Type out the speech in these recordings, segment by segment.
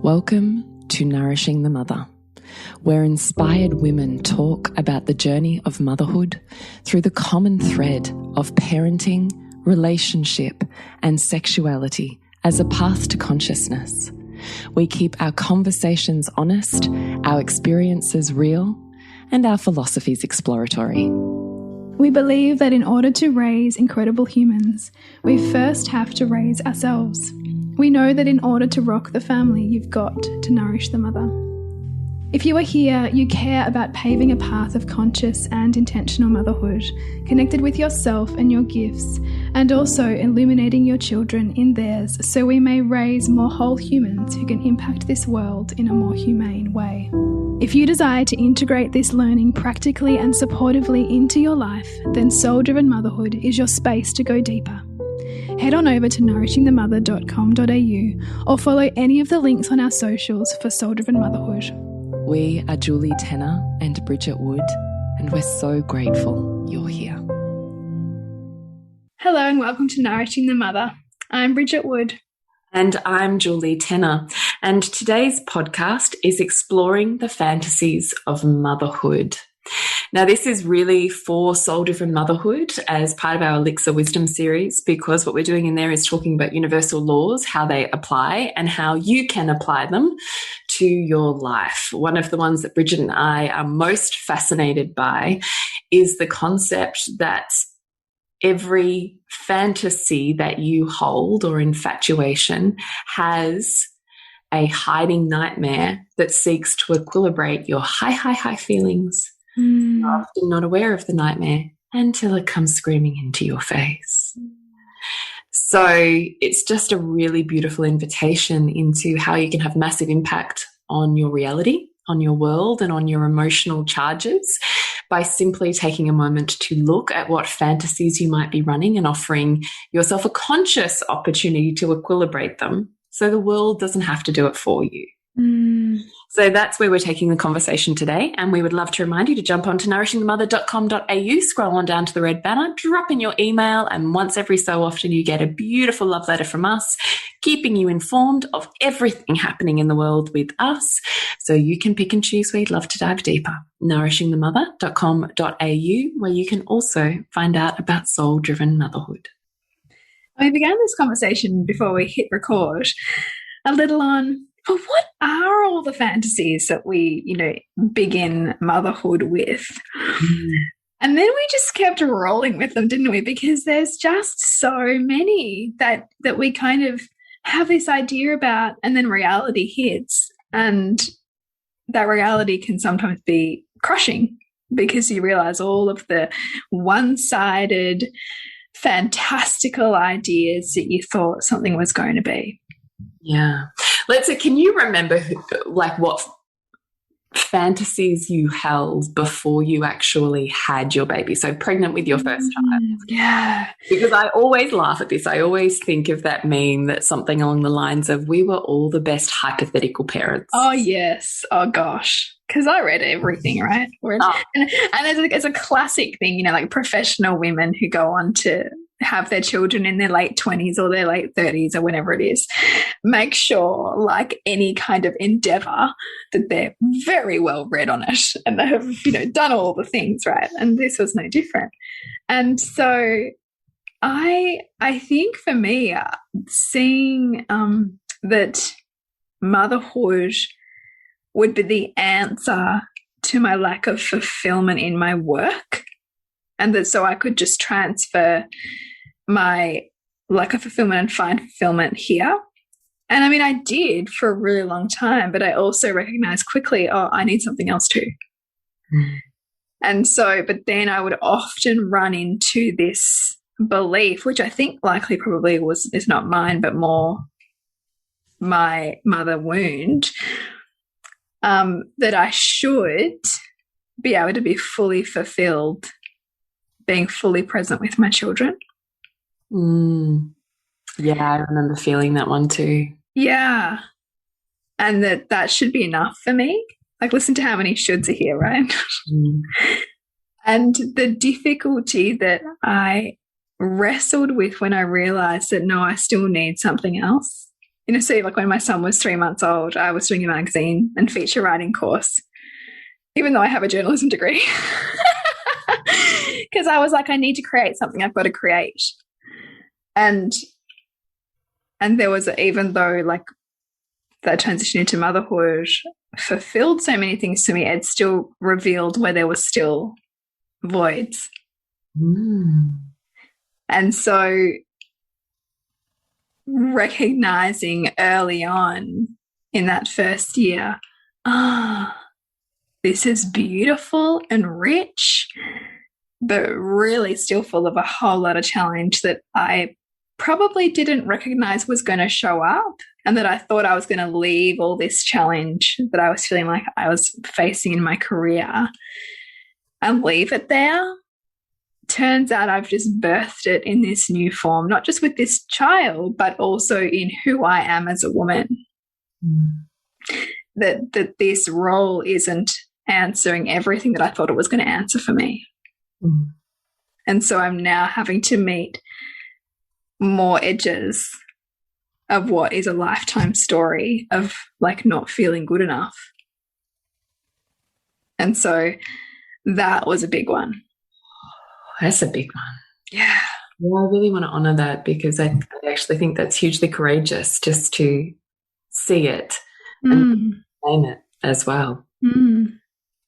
Welcome to Nourishing the Mother, where inspired women talk about the journey of motherhood through the common thread of parenting, relationship, and sexuality as a path to consciousness. We keep our conversations honest, our experiences real, and our philosophies exploratory. We believe that in order to raise incredible humans, we first have to raise ourselves. We know that in order to rock the family, you've got to nourish the mother. If you are here, you care about paving a path of conscious and intentional motherhood, connected with yourself and your gifts, and also illuminating your children in theirs so we may raise more whole humans who can impact this world in a more humane way. If you desire to integrate this learning practically and supportively into your life, then Soul-Driven Motherhood is your space to go deeper. Head on over to nourishingthemother.com.au or follow any of the links on our socials for Soul-Driven Motherhood. We are Julie Tenner and Bridget Wood, and we're so grateful you're here. Hello and welcome to Nourishing the Mother. I'm Bridget Wood. And I'm Julie Tenner. And today's podcast is exploring the fantasies of motherhood. Now, this is really for Soul-Driven Motherhood as part of our Elixir Wisdom series, because what we're doing in there is talking about universal laws, how they apply and how you can apply them to your life. One of the ones that Bridget and I are most fascinated by is the concept that every fantasy that you hold or infatuation has a hiding nightmare that seeks to equilibrate your high feelings. You're often not aware of the nightmare until it comes screaming into your face. So it's just a really beautiful invitation into how you can have massive impact on your reality, on your world, and on your emotional charges by simply taking a moment to look at what fantasies you might be running and offering yourself a conscious opportunity to equilibrate them so the world doesn't have to do it for you. So that's where we're taking the conversation today, and we would love to remind you to jump onto nourishingthemother.com.au, scroll on down to the red banner, drop in your email, and once every so often you get a beautiful love letter from us, keeping you informed of everything happening in the world with us, so you can pick and choose where you'd love to dive deeper. nourishingthemother.com.au, where you can also find out about Soul-Driven Motherhood. We began this conversation before we hit record a little on, but what are all the fantasies that we, begin motherhood with? And then we just kept rolling with them, didn't we? Because there's just so many that we kind of have this idea about, and then reality hits, and that reality can sometimes be crushing because you realize all of the one-sided, fantastical ideas that you thought something was going to be. Yeah. Let's say, can you remember what fantasies you held before you actually had your baby? So pregnant with your first child. Yeah. Because I always laugh at this. I always think of that meme that's something along the lines of, we were all the best hypothetical parents. Oh, yes. Oh, gosh. Because I read everything, right? And it's a classic thing, like professional women who go on to have their children in their late 20s or their late 30s or whenever it is, make sure, like any kind of endeavor, that they're very well read on it and they have, done all the things, right? And this was no different. And so I think for me, seeing that motherhood would be the answer to my lack of fulfillment in my work, and that so I could just transfer my lack of fulfillment and find fulfillment here. And I mean, I did for a really long time, but I also recognized quickly, I need something else too. And so, but then I would often run into this belief, which I think likely probably is not mine, but more my mother wound, that I should be able to be fully fulfilled being fully present with my children. Yeah, I remember feeling that one too. Yeah. And that should be enough for me. Like, listen to how many shoulds are here, right? And the difficulty that I wrestled with when I realized that, no, I still need something else, You know, so like when my son was 3 months old, I was doing a magazine and feature writing course, even though I have a journalism degree. Because I was like, I need to create something. I've got to create. And there was, even though like that transition into motherhood fulfilled so many things to me, it still revealed where there was still voids. And so recognizing early on in that first year, this is beautiful and rich, but really still full of a whole lot of challenge that I probably didn't recognize was going to show up, and that I thought I was going to leave all this challenge that I was feeling like I was facing in my career and leave it there. Turns out I've just birthed it in this new form, not just with this child, but also in who I am as a woman. That this role isn't answering everything that I thought it was going to answer for me. And so I'm now having to meet more edges of what is a lifetime story of like not feeling good enough. And so that was a big one. That's a big one. Yeah. Well, I really want to honor that, because I actually think that's hugely courageous, just to see it and name it as well.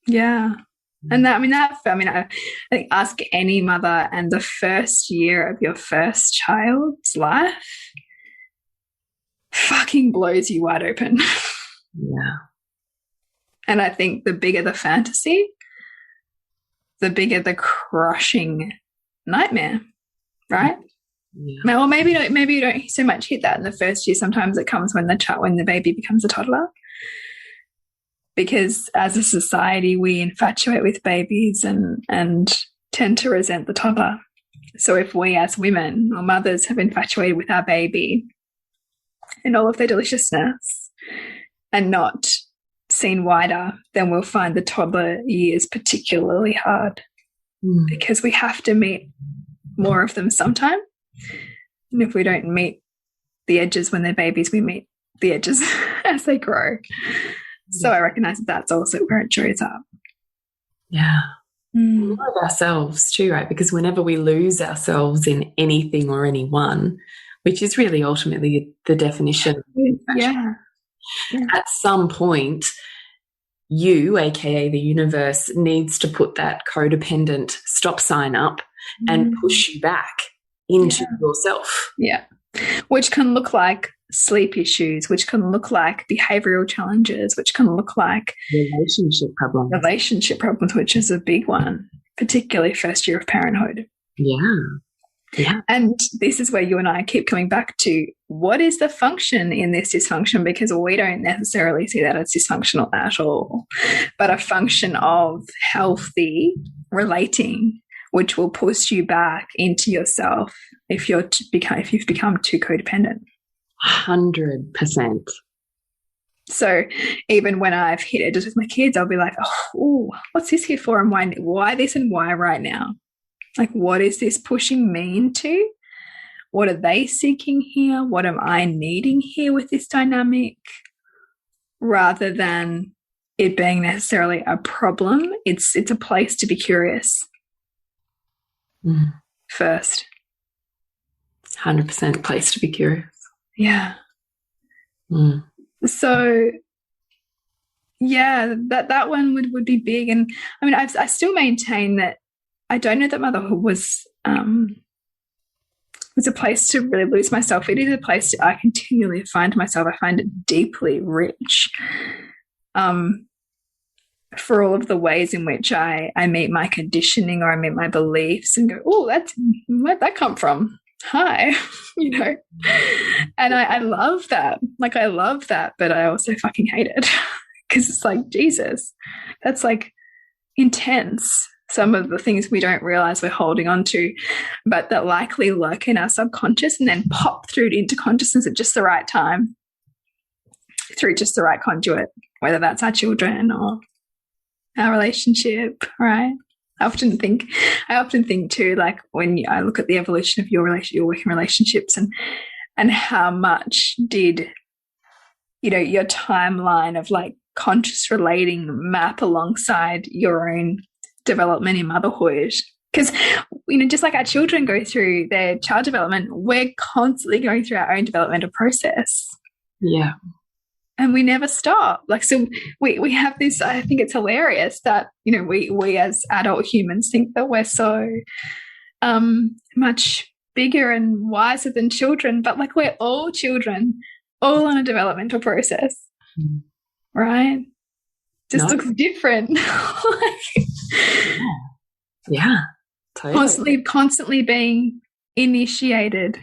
Yeah. And that, I think ask any mother, and the first year of your first child's life fucking blows you wide open. Yeah. And I think the bigger the fantasy, the bigger the crushing nightmare, right? Yeah. Well, maybe you don't so much hit that in the first year. Sometimes it comes when the baby becomes a toddler. Because as a society, we infatuate with babies and tend to resent the toddler. So if we as women or mothers have infatuated with our baby and all of their deliciousness and not seen wider, then we'll find the toddler years particularly hard, because we have to meet more of them sometime. And if we don't meet the edges when they're babies, we meet the edges as they grow. So I recognize that that's also where it shows up. Yeah. More of ourselves too, right? Because whenever we lose ourselves in anything or anyone, which is really ultimately the definition. Yeah. At some point, you, aka the universe, needs to put that codependent stop sign up and push you back into yourself. Yeah. Which can look like sleep issues, which can look like behavioral challenges, which can look like relationship problems, which is a big one, particularly first year of parenthood. Yeah. And this is where you and I keep coming back to, what is the function in this dysfunction? Because we don't necessarily see that as dysfunctional at all, but a function of healthy relating, which will push you back into yourself if you've become too codependent. 100%. So even when I've hit edges with my kids, I'll be like, oh, what's this here for? And why this and why right now? Like, what is this pushing me into? What are they seeking here? What am I needing here with this dynamic? Rather than it being necessarily a problem, it's a place to be curious first. 100% place to be curious. Yeah. So, yeah, that one would be big. And I mean, I still maintain that I don't know that motherhood was a place to really lose myself. It is a place I continually find myself. I find it deeply rich for all of the ways in which I meet my conditioning, or I meet my beliefs and go, oh, where'd that come from? Hi, you know. And I love that. Like, I love that, but I also fucking hate it, because it's like, Jesus, that's like intense. Some of the things we don't realize we're holding on to, but that likely lurk in our subconscious and then pop through into consciousness at just the right time, through just the right conduit, whether that's our children or our relationship, right? I often think too, like when I look at the evolution of your working relationships and how much did you know, your timeline of like conscious relating map alongside your own development in motherhood. Because, you know, just like our children go through their child development, we're constantly going through our own developmental process. Yeah. And we never stop. Like, so we have this, I think it's hilarious that, you know, we as adult humans think that we're so much bigger and wiser than children, but like we're all children, all on a developmental process, right? Just looks different. Like, yeah, totally. Constantly being initiated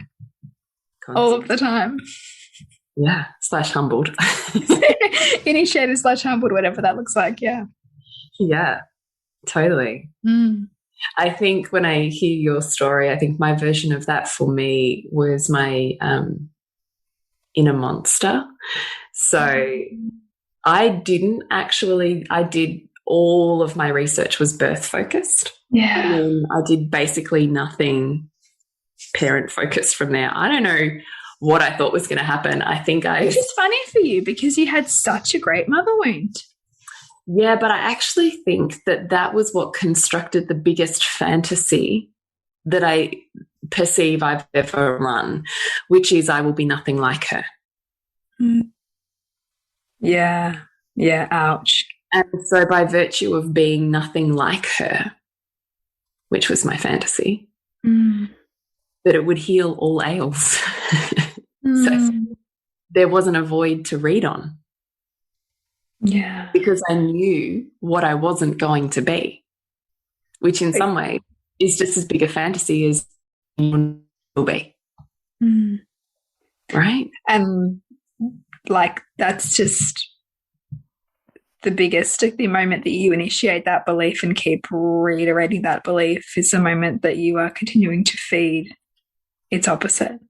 all of the time. Yeah, / humbled. Initiated / humbled, whatever that looks like. Yeah. Yeah, totally. I think when I hear your story, I think my version of that for me was my inner monster. So I did all of my research was birth focused. Yeah. And I did basically nothing parent focused from there. I don't know what I thought was going to happen. I think Which is funny for you because you had such a great mother wound. Yeah, but I actually think that that was what constructed the biggest fantasy that I perceive I've ever run, which is I will be nothing like her. Yeah. Yeah. Ouch. And so by virtue of being nothing like her, which was my fantasy, that it would heal all ails. So there wasn't a void to read on. Yeah. Because I knew what I wasn't going to be, which in some way is just as big a fantasy as you will be. Right? And like that's just the biggest, the moment that you initiate that belief and keep reiterating that belief is the moment that you are continuing to feed its opposite.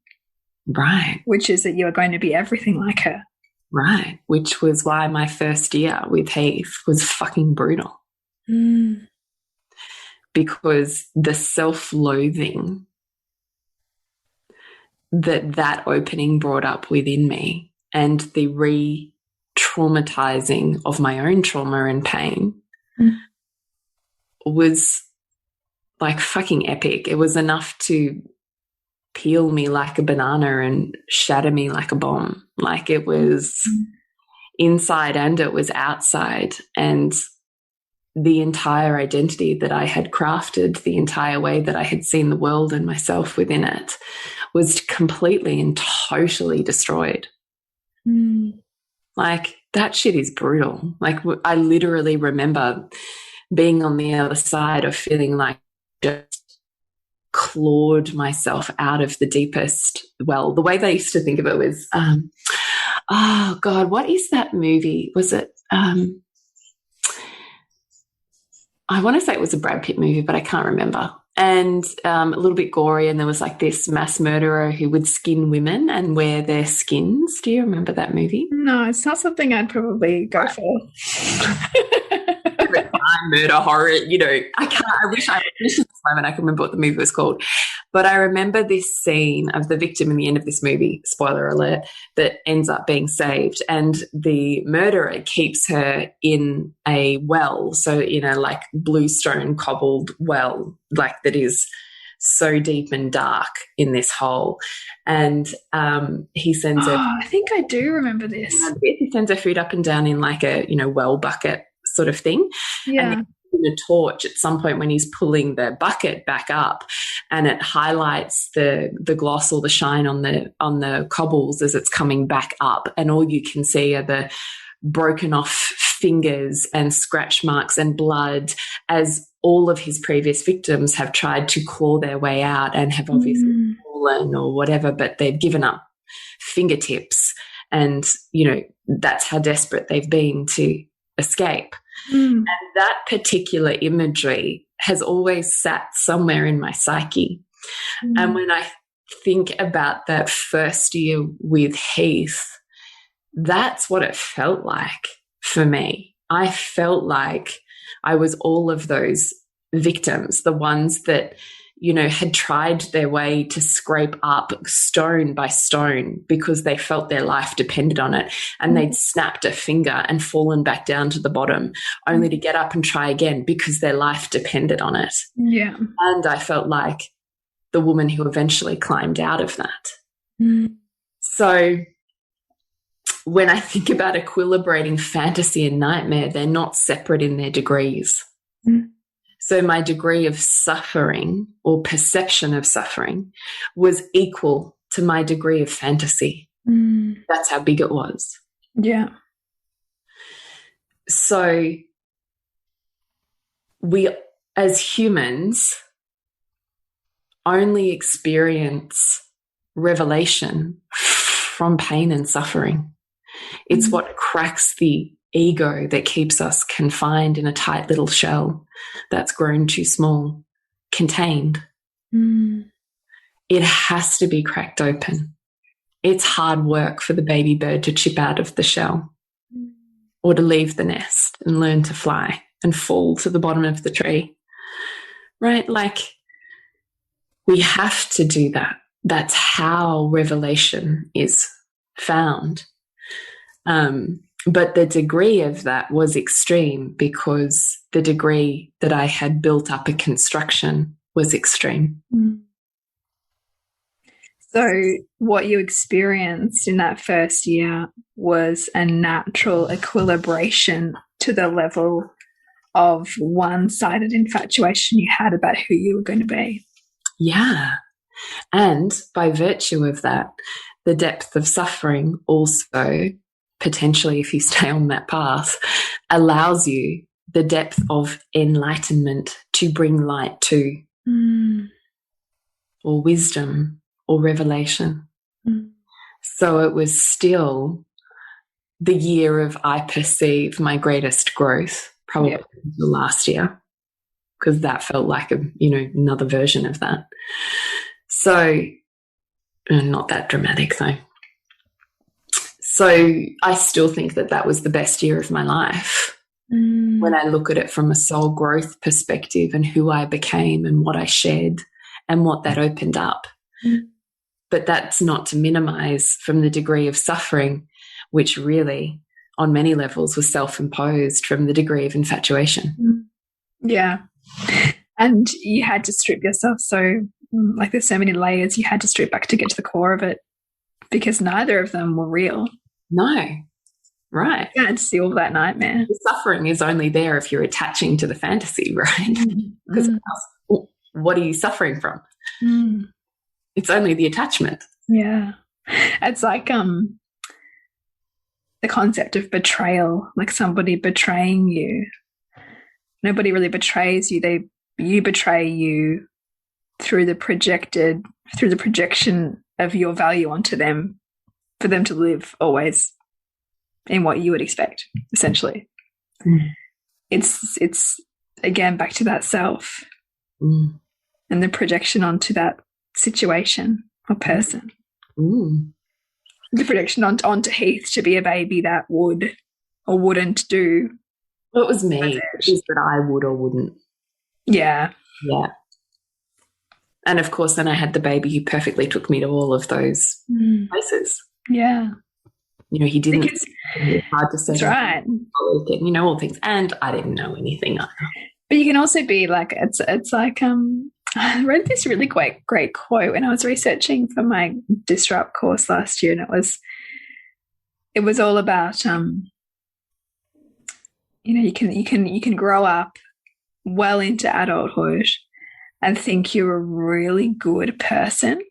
Right. Which is that you are going to be everything like her. Right. Which was why my first year with Heath was fucking brutal. Because the self-loathing that opening brought up within me and the re-traumatizing of my own trauma and pain was like fucking epic. It was enough to peel me like a banana and shatter me like a bomb. Like it was inside and it was outside. And the entire identity that I had crafted, the entire way that I had seen the world and myself within it was completely and totally destroyed. Like that shit is brutal. Like I literally remember being on the other side of feeling like just clawed myself out of the deepest well. The way they used to think of it was, oh God, what is that movie? Was it, I want to say it was a Brad Pitt movie, but I can't remember. And a little bit gory, and there was like this mass murderer who would skin women and wear their skins. Do you remember that movie? No, it's not something I'd probably go for. Crime, murder, horror, you know, I wish at this moment I can remember what the movie was called. But I remember this scene of the victim in the end of this movie, spoiler alert, that ends up being saved. And the murderer keeps her in a well, so in a like bluestone cobbled well, like that is so deep and dark in this hole. And he sends her. I think I do remember this. He sends her food up and down in like a, you know, well bucket sort of thing. Yeah. And a torch at some point when he's pulling the bucket back up, and it highlights the gloss or the shine on the cobbles as it's coming back up, and all you can see are the broken off fingers and scratch marks and blood, as all of his previous victims have tried to claw their way out and have obviously fallen or whatever, but they've given up fingertips, and you know that's how desperate they've been to escape. And that particular imagery has always sat somewhere in my psyche. And when I think about that first year with Heath, that's what it felt like for me. I felt like I was all of those victims, the ones that, you know, had tried their way to scrape up stone by stone because they felt their life depended on it, and they'd snapped a finger and fallen back down to the bottom only to get up and try again because their life depended on it. Yeah. And I felt like the woman who eventually climbed out of that. So when I think about equilibrating fantasy and nightmare, they're not separate in their degrees. So my degree of suffering or perception of suffering was equal to my degree of fantasy. That's how big it was. Yeah. So we, as humans, only experience revelation from pain and suffering. It's what cracks the ego that keeps us confined in a tight little shell that's grown too small, contained. It has to be cracked open. It's hard work for the baby bird to chip out of the shell or to leave the nest and learn to fly and fall to the bottom of the tree, right? Like, we have to do that. That's how revelation is found. But the degree of that was extreme because the degree that I had built up a construction was extreme. So what you experienced in that first year was a natural equilibration to the level of one-sided infatuation you had about who you were going to be. Yeah. And by virtue of that, the depth of suffering also, potentially, if you stay on that path, allows you the depth of enlightenment to bring light to, or wisdom, or revelation. So it was still the year of, I perceive, my greatest growth, probably the last year, because that felt like a, you know, another version of that. So not that dramatic though. So I still think that that was the best year of my life when I look at it from a soul growth perspective and who I became and what I shared and what that opened up. But that's not to minimize from the degree of suffering, which really on many levels was self-imposed from the degree of infatuation. Yeah. And you had to strip yourself. So like there's so many layers you had to strip back to get to the core of it because neither of them were real. No. Right. You had to see all that nightmare. The suffering is only there if you're attaching to the fantasy, right? Because what are you suffering from? It's only the attachment. Yeah. It's like the concept of betrayal, like somebody betraying you. Nobody really betrays you. You betray you through the projection of your value onto them for them to live always in what you would expect, essentially. It's again back to that self and the projection onto that situation or person. The projection onto Heath to be a baby that would or wouldn't do. Well, it was me. Is that I would or wouldn't. Yeah. Yeah. And of course, then I had the baby who perfectly took me to all of those places. Yeah. You know, he didn't. It's hard to say. That's right. You know, all things. And I didn't know anything either. But you can also be like, it's like, I read this really great quote when I was researching for my Disrupt course last year, and it was all about, you know, you can grow up well into adulthood and think you're a really good person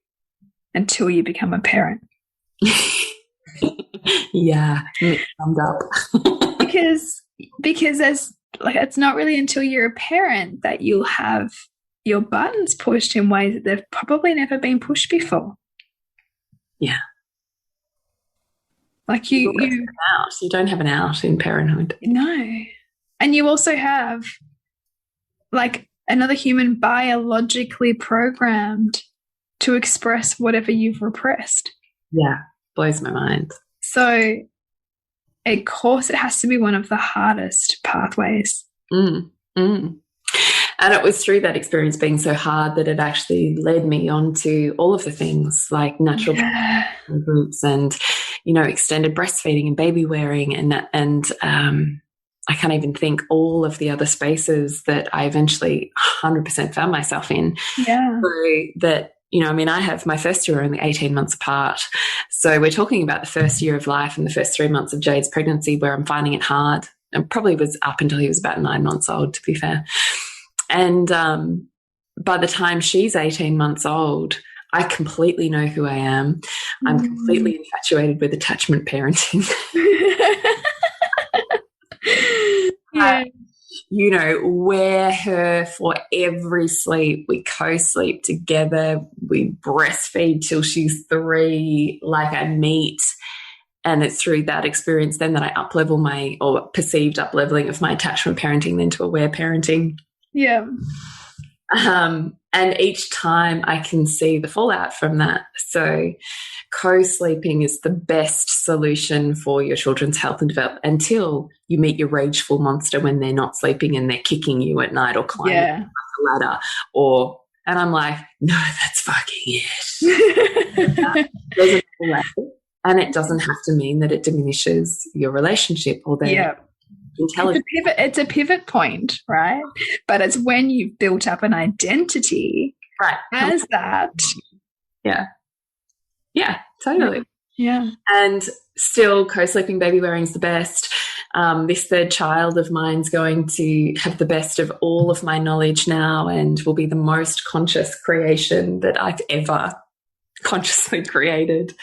until you become a parent. Yeah, summed up. because there's like, it's not really until you're a parent that you'll have your buttons pushed in ways that they've probably never been pushed before. Yeah. Like you don't have an out in parenthood. No. And you also have like another human biologically programmed to express whatever you've repressed. Yeah. Blows my mind. So, of course, it has to be one of the hardest pathways. And it was through that experience being so hard that it actually led me on to all of the things like natural groups and, you know, extended breastfeeding and baby wearing and I can't even think all of the other spaces that I eventually 100% found myself in. Yeah. So that, you know, I mean, I have my first year only 18 months apart. So we're talking about the first year of life and the first 3 months of Jade's pregnancy where I'm finding it hard. And probably was up until he was about 9 months old, to be fair. And by the time she's 18 months old, I completely know who I am. I'm completely infatuated with attachment parenting. Yeah. You know, wear her for every sleep. We co-sleep together. We breastfeed till she's 3. Like, I meet, and it's through that experience then that I up-level my, or perceived up-leveling of my attachment parenting then to aware parenting. Yeah. And each time I can see the fallout from that. So co-sleeping is the best solution for your children's health and development until you meet your rageful monster when they're not sleeping and they're kicking you at night or climbing up the ladder. And I'm like, no, that's fucking it. There's a level, and it doesn't have to mean that it diminishes your relationship or their intelligence. It's a pivot point, right? But it's when you've built up an identity as that. Yeah. Yeah, totally. Yeah. And still co-sleeping baby wearing is the best. This third child of mine's going to have the best of all of my knowledge now and will be the most conscious creation that I've ever consciously created.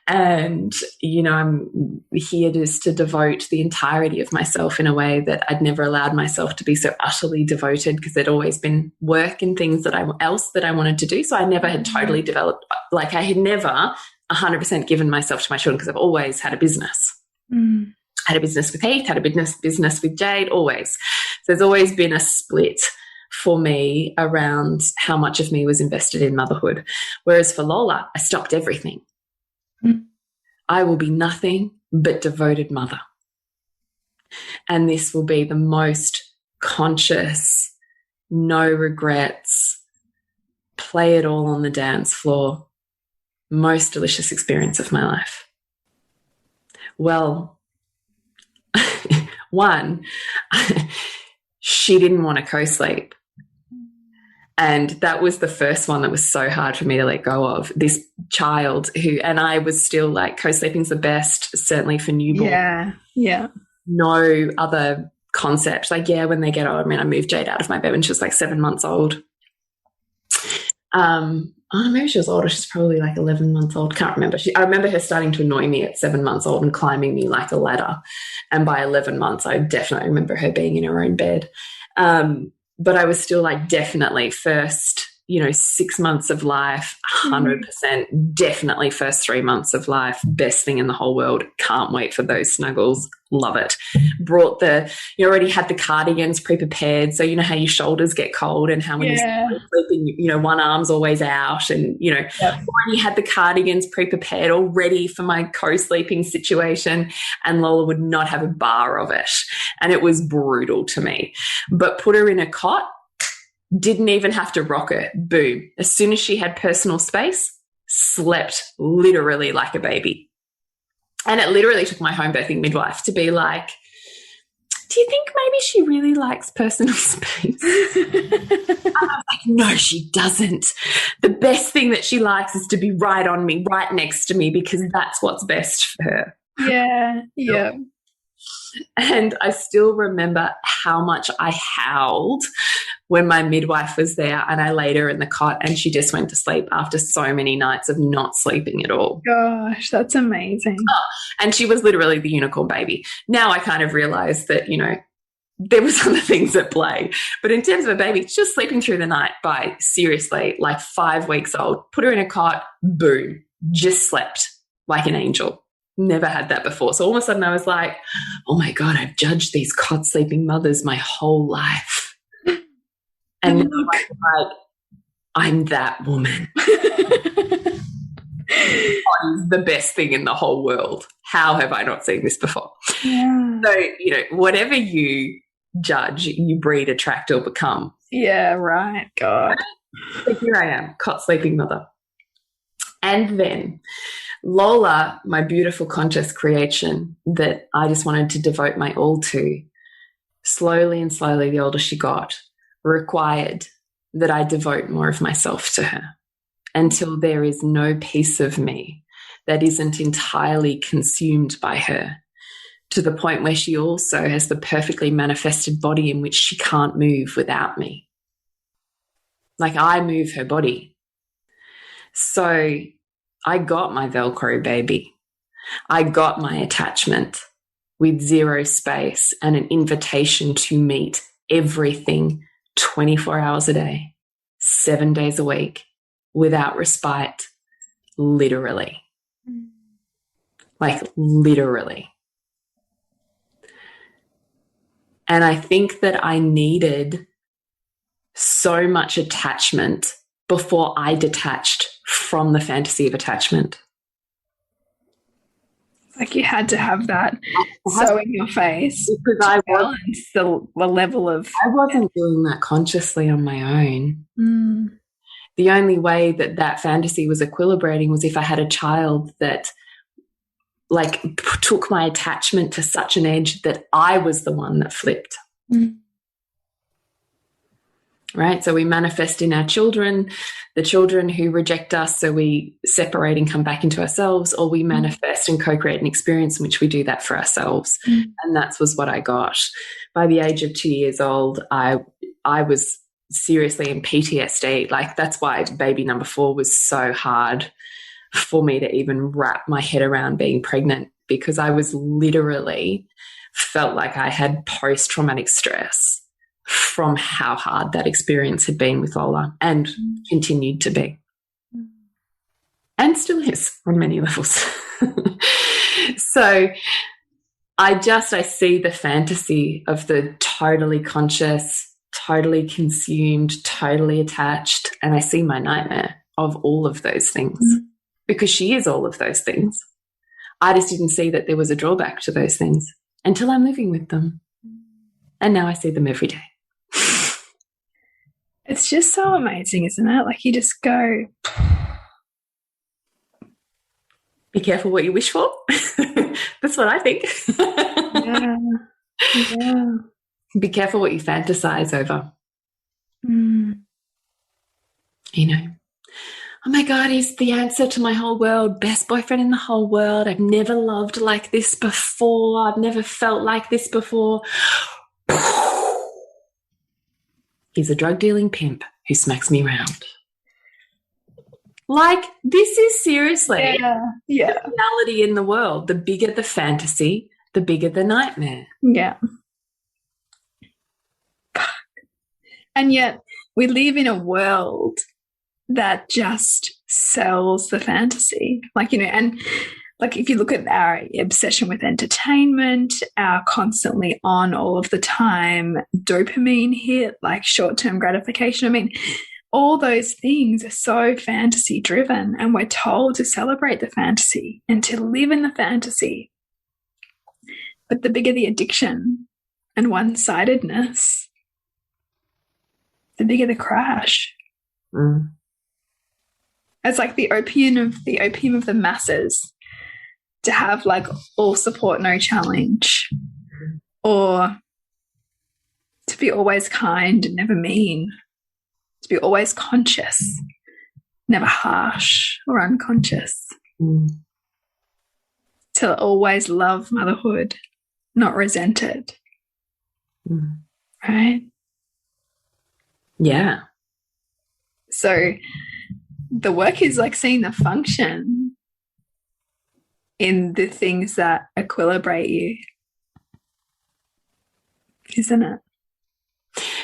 And, you know, I'm here just to devote the entirety of myself in a way that I'd never allowed myself to be so utterly devoted, because there'd always been work and things that I wanted to do. So I never had totally developed, like I had never 100% given myself to my children, because I've always had a business. I had a business with Heath, had a business with Jade, always. So there's always been a split for me around how much of me was invested in motherhood. Whereas for Lola, I stopped everything. I will be nothing but devoted mother. And this will be the most conscious, no regrets, play it all on the dance floor, most delicious experience of my life. Well, one, she didn't want to co-sleep. And that was the first one that was so hard for me to let go of. This child who, and I was still like, co-sleeping's the best, certainly for newborn. Yeah, yeah. No other concept. Like, yeah, when they get old, I mean, I moved Jade out of my bed when she was like 7 months old. Maybe she was older. She's probably like 11 months old. Can't remember. I remember her starting to annoy me at 7 months old and climbing me like a ladder. And by 11 months, I definitely remember her being in her own bed. But I was still like, definitely first, 6 months of life, 100%, definitely first 3 months of life, best thing in the whole world. Can't wait for those snuggles. Love it. Brought you already had the cardigans pre-prepared. So you know how your shoulders get cold and how when you're sleeping, one arm's always out and, already had the cardigans pre-prepared, all ready for my co-sleeping situation. And Lola would not have a bar of it. And it was brutal to me. But put her in a cot, didn't even have to rock her. Boom. As soon as she had personal space, slept literally like a baby. And it literally took my home birthing midwife to be like, do you think maybe she really likes personal space? And I was like, no, she doesn't. The best thing that she likes is to be right on me, right next to me, because that's what's best for her. Yeah, yeah. And I still remember how much I howled when my midwife was there and I laid her in the cot and she just went to sleep after so many nights of not sleeping at all. Gosh, that's amazing. Oh, and she was literally the unicorn baby. Now I kind of realized that, there was other things at play. But in terms of a baby, she was sleeping through the night by, seriously, like 5 weeks old. Put her in a cot, boom, just slept like an angel. Never had that before. So all of a sudden I was like, oh my God, I've judged these cot sleeping mothers my whole life. And now I'm like, I'm that woman. I'm the best thing in the whole world. How have I not seen this before? Yeah. So, whatever you judge, you breed, attract, or become. Yeah, right. God. So here I am, cot sleeping mother. And then Lola, my beautiful conscious creation that I just wanted to devote my all to, slowly and slowly, the older she got, required that I devote more of myself to her until there is no piece of me that isn't entirely consumed by her, to the point where she also has the perfectly manifested body in which she can't move without me. Like, I move her body. So I got my Velcro baby. I got my attachment with zero space and an invitation to meet everything 24 hours a day, 7 days a week, without respite, literally. Like, literally. And I think that I needed so much attachment before I detached from the fantasy of attachment. Like you had to have that so in your face because to balance the level of. I wasn't doing that consciously on my own. The only way that that fantasy was equilibrating was if I had a child that like took my attachment to such an edge that I was the one that flipped. Right? So we manifest in our children, the children who reject us, so we separate and come back into ourselves, or we manifest and co-create an experience in which we do that for ourselves. And that was what I got. By the age of 2 years old, I was seriously in PTSD. Like, that's why baby number 4 was so hard for me to even wrap my head around being pregnant, because I was literally felt like I had post-traumatic stress from how hard that experience had been with Lola, and continued to be, and still is on many levels. So I see the fantasy of the totally conscious, totally consumed, totally attached, and I see my nightmare of all of those things, because she is all of those things. I just didn't see that there was a drawback to those things until I'm living with them. And now I see them every day. It's just so amazing, isn't it? Like, you just go. Be careful what you wish for. That's what I think. Yeah. Yeah. Be careful what you fantasize over. You know, oh my God, he's the answer to my whole world, best boyfriend in the whole world. I've never loved like this before. I've never felt like this before. He's a drug dealing pimp who smacks me round. Like, this is seriously the reality in the world. The bigger the fantasy, the bigger the nightmare. Yeah. And yet we live in a world that just sells the fantasy. Like, you know, and like, if you look at our obsession with entertainment, our constantly on all of the time dopamine hit, like short-term gratification, I mean, all those things are so fantasy driven, and we're told to celebrate the fantasy and to live in the fantasy. But the bigger the addiction and one-sidedness, the bigger the crash. It's like the opium of the masses, to have like all support, no challenge, or to be always kind and never mean, to be always conscious, never harsh or unconscious, to always love motherhood, not resent it. Right? Yeah. So the work is like seeing the function in the things that equilibrate you, isn't it?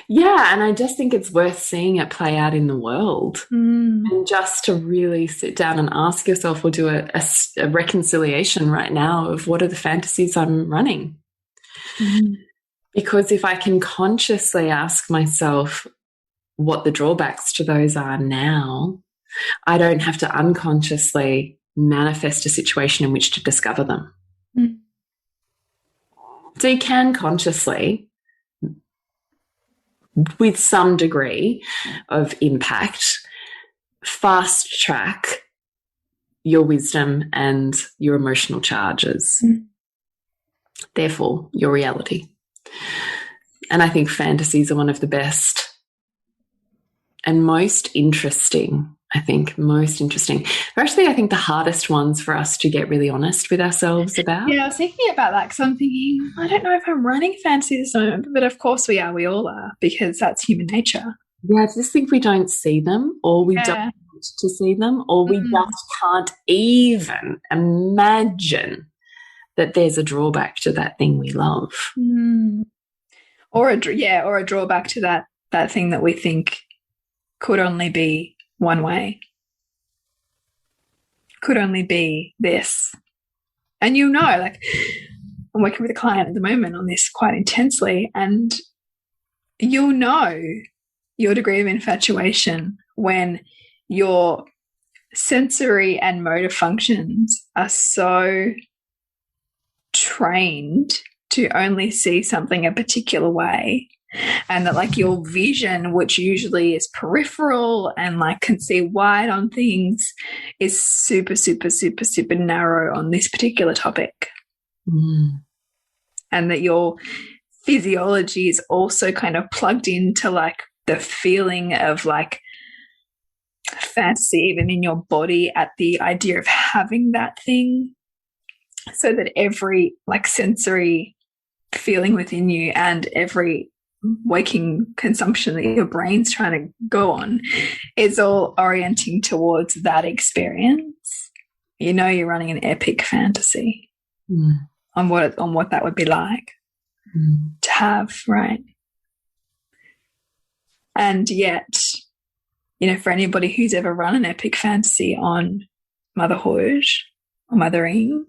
Yeah, and I just think it's worth seeing it play out in the world, and just to really sit down and ask yourself, or do a reconciliation right now of what are the fantasies I'm running. Because if I can consciously ask myself what the drawbacks to those are now, I don't have to unconsciously manifest a situation in which to discover them. So you can consciously with some degree of impact, fast track your wisdom and your emotional charges. Therefore, your reality. And I think fantasies are one of the best and most interesting. They're actually, I think, the hardest ones for us to get really honest with ourselves about. Yeah, I was thinking about that because I'm thinking, I don't know if I'm running fantasies at the moment, but of course we are. We all are, because that's human nature. Yeah, I just think we don't see them, or we don't want to see them, or we just can't even imagine that there's a drawback to that thing we love. Or a drawback to that thing that we think could only be one way, could only be this. And like, I'm working with a client at the moment on this quite intensely, and you'll know your degree of infatuation when your sensory and motor functions are so trained to only see something a particular way, and that like your vision, which usually is peripheral and like can see wide on things, is super, super, super, super narrow on this particular topic. And that your physiology is also kind of plugged into like the feeling of like fantasy even in your body at the idea of having that thing, so that every like sensory feeling within you and every waking consumption that your brain's trying to go on is all orienting towards that experience. You know, you're running an epic fantasy on what that would be like to have, right? And yet, you know, for anybody who's ever run an epic fantasy on motherhood or mothering,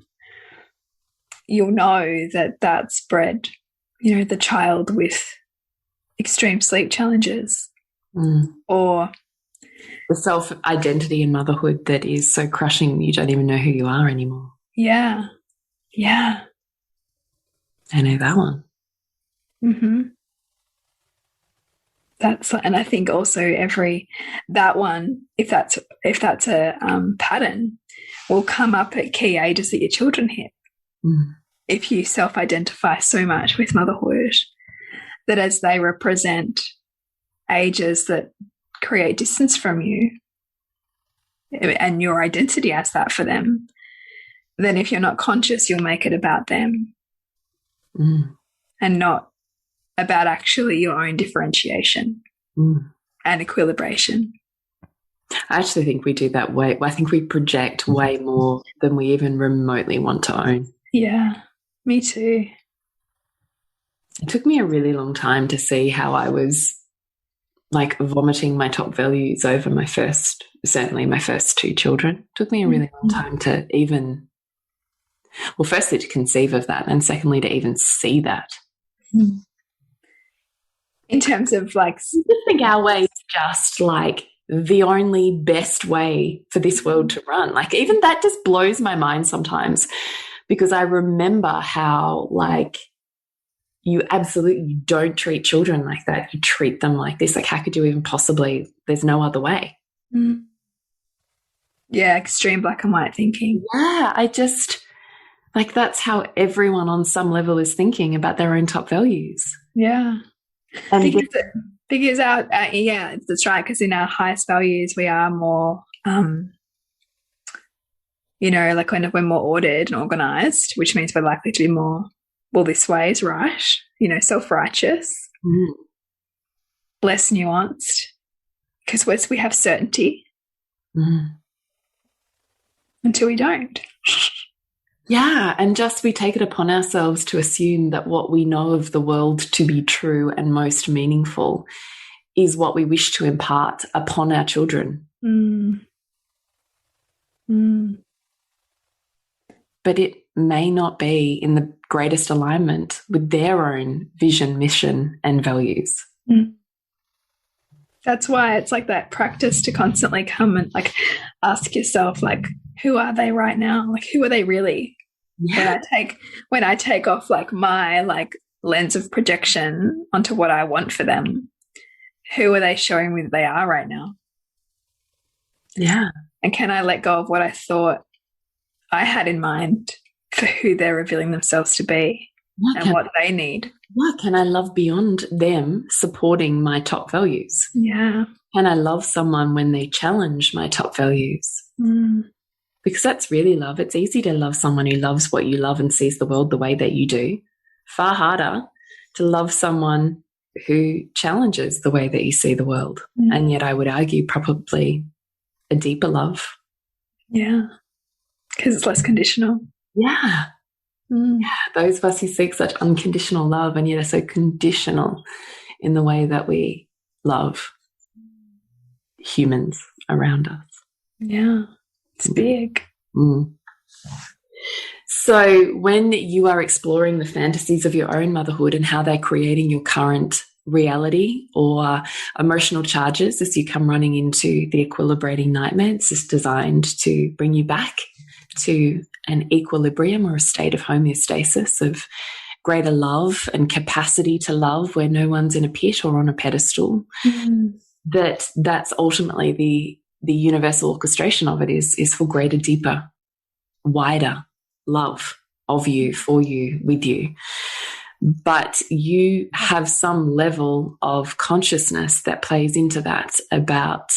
you'll know that that's bred, you know, the child with extreme sleep challenges or the self-identity in motherhood that is so crushing you don't even know who you are anymore. Yeah. I know that one. And I think also that one, if that's a pattern, will come up at key ages that your children hit. If you self-identify so much with motherhood that as they represent ages that create distance from you and your identity as that for them, then if you're not conscious, you'll make it about them and not about actually your own differentiation and equilibration. I actually think we do that I think we project way more than we even remotely want to own. Yeah, me too. It took me a really long time to see how I was like vomiting my top values over certainly my first two children. It took me a really long time to even, well, firstly to conceive of that, and secondly to even see that. In terms of like, I think our way is just like the only best way for this world to run. Like even that just blows my mind sometimes, because I remember how like you absolutely don't treat children like that. You treat them like this. Like how could you even possibly, there's no other way. Yeah, extreme black and white thinking. Yeah, I just, like that's how everyone on some level is thinking about their own top values. Yeah. And because yeah, that's right. Because in our highest values, we are more, you know, like kind of we're more ordered and organized, which means we're likely to be more, well, this way is right, you know, self-righteous, less nuanced, because we have certainty until we don't. Yeah, and just we take it upon ourselves to assume that what we know of the world to be true and most meaningful is what we wish to impart upon our children. But it may not be in the greatest alignment with their own vision, mission, and values. That's why it's like that practice to constantly come and like ask yourself, like, who are they right now? Like, who are they really? Yeah. When I take off like my like lens of projection onto what I want for them, who are they showing me that they are right now? Yeah. And can I let go of what I thought I had in mind for who they're revealing themselves to be and what they need? What can I love beyond them supporting my top values? Yeah. Can I love someone when they challenge my top values? Because that's really love. It's easy to love someone who loves what you love and sees the world the way that you do. Far harder to love someone who challenges the way that you see the world. And yet I would argue probably a deeper love. Yeah. Because it's less conditional. Yeah. Yeah. Those of us who seek such unconditional love and yet are so conditional in the way that we love humans around us. Yeah. It's big. So when you are exploring the fantasies of your own motherhood and how they're creating your current reality or emotional charges as you come running into the equilibrating nightmare, it's just designed to bring you back to an equilibrium or a state of homeostasis of greater love and capacity to love where no one's in a pit or on a pedestal. That's ultimately the universal orchestration of it is for greater, deeper, wider love of you, for you, with you. But you have some level of consciousness that plays into that about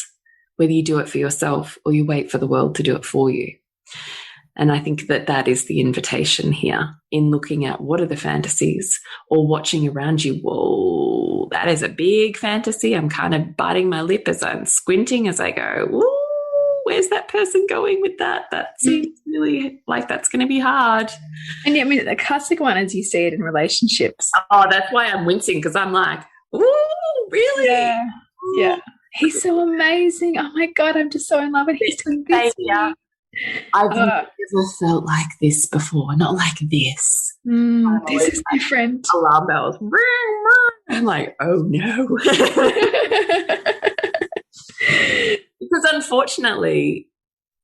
whether you do it for yourself or you wait for the world to do it for you. And I think that that is the invitation here in looking at what are the fantasies or watching around you. Whoa, that is a big fantasy. I'm kind of biting my lip as I'm squinting as I go, whoa, where's that person going with that? That seems really like that's going to be hard. And yeah, I mean, the classic one is you see it in relationships. Oh, that's why I'm wincing, because I'm like, ooh, really? Yeah. Yeah. He's so amazing. Oh my God, I'm just so in love with him. I've never felt like this before. Not like this. This is different. Alarm bells. I'm like, oh no. Because unfortunately,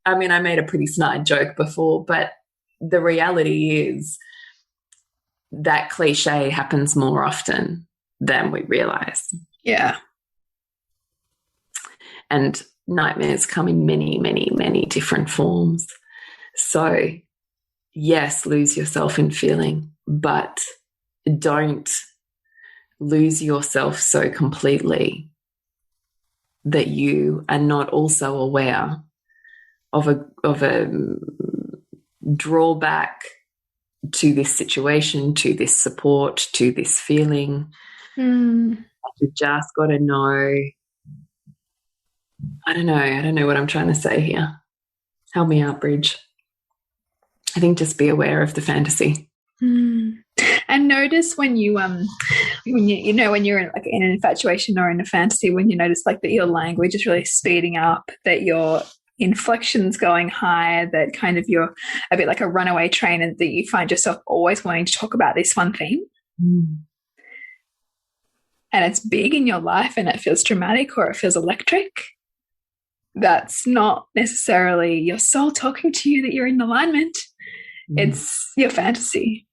I mean, I made a pretty snide joke before, but the reality is that cliche happens more often than we realize. Yeah. And nightmares come in many, many, many different forms. So, yes, lose yourself in feeling, but don't lose yourself so completely that you are not also aware of a drawback to this situation, to this support, to this feeling. You just got to know. I don't know what I'm trying to say here. Help me out, Bridge. I think just be aware of the fantasy. And notice when you when you're in, like, in an infatuation or in a fantasy, when you notice like that your language is really speeding up, that your inflection's going higher, that kind of you're a bit like a runaway train, and that you find yourself always wanting to talk about this one thing. And it's big in your life and it feels dramatic or it feels electric. That's not necessarily your soul talking to you that you're in alignment. It's your fantasy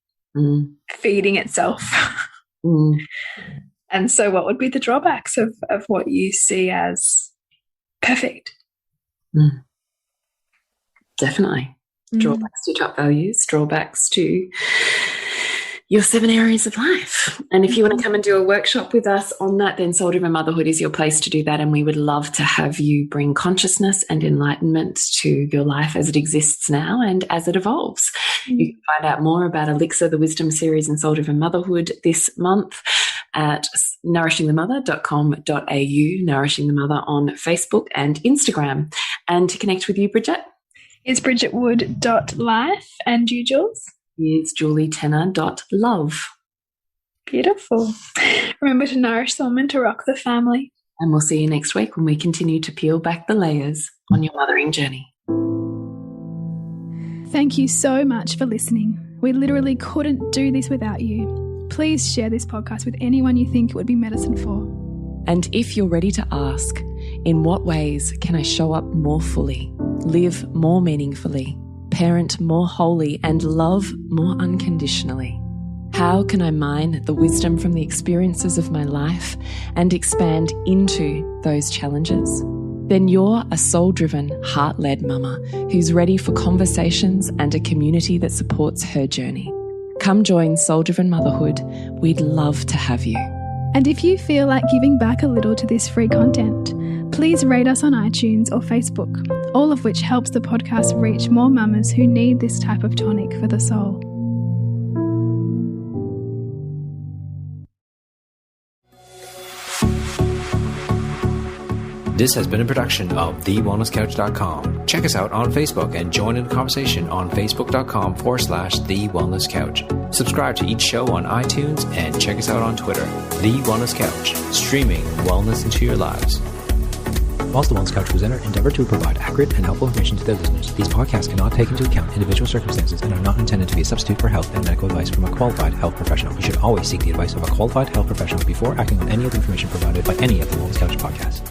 feeding itself. And so what would be the drawbacks of what you see as perfect? Definitely. Drawbacks to top values, drawbacks to your 7 areas of life. And if you want to come and do a workshop with us on that, then Soul Driven Motherhood is your place to do that. And we would love to have you bring consciousness and enlightenment to your life as it exists now and as it evolves. You can find out more about Elixir, the Wisdom Series, and Soul Driven Motherhood this month at nourishingthemother.com.au, Nourishing the Mother on Facebook and Instagram. And to connect with you, Bridget, it's bridgetwood.life. And you, Jules? Is julietenner.love. Beautiful. Remember to nourish the woman, to rock the family. And we'll see you next week when we continue to peel back the layers on your mothering journey. Thank you so much for listening. We literally couldn't do this without you. Please share this podcast with anyone you think it would be medicine for. And if you're ready to ask, in what ways can I show up more fully, live more meaningfully, parent more wholly, and love more unconditionally? How can I mine the wisdom from the experiences of my life and expand into those challenges? Then you're a soul-driven, heart-led mama who's ready for conversations and a community that supports her journey. Come join Soul Driven Motherhood. We'd love to have you. And if you feel like giving back a little to this free content, please rate us on iTunes or Facebook, all of which helps the podcast reach more mamas who need this type of tonic for the soul. This has been a production of TheWellnessCouch.com. Check us out on Facebook and join in the conversation on Facebook.com/TheWellnessCouch. Subscribe to each show on iTunes and check us out on Twitter. The Wellness Couch, streaming wellness into your lives. Whilst the Wellness Couch presenter endeavor to provide accurate and helpful information to their listeners, these podcasts cannot take into account individual circumstances and are not intended to be a substitute for health and medical advice from a qualified health professional. You should always seek the advice of a qualified health professional before acting on any of the information provided by any of the Wellness Couch podcasts.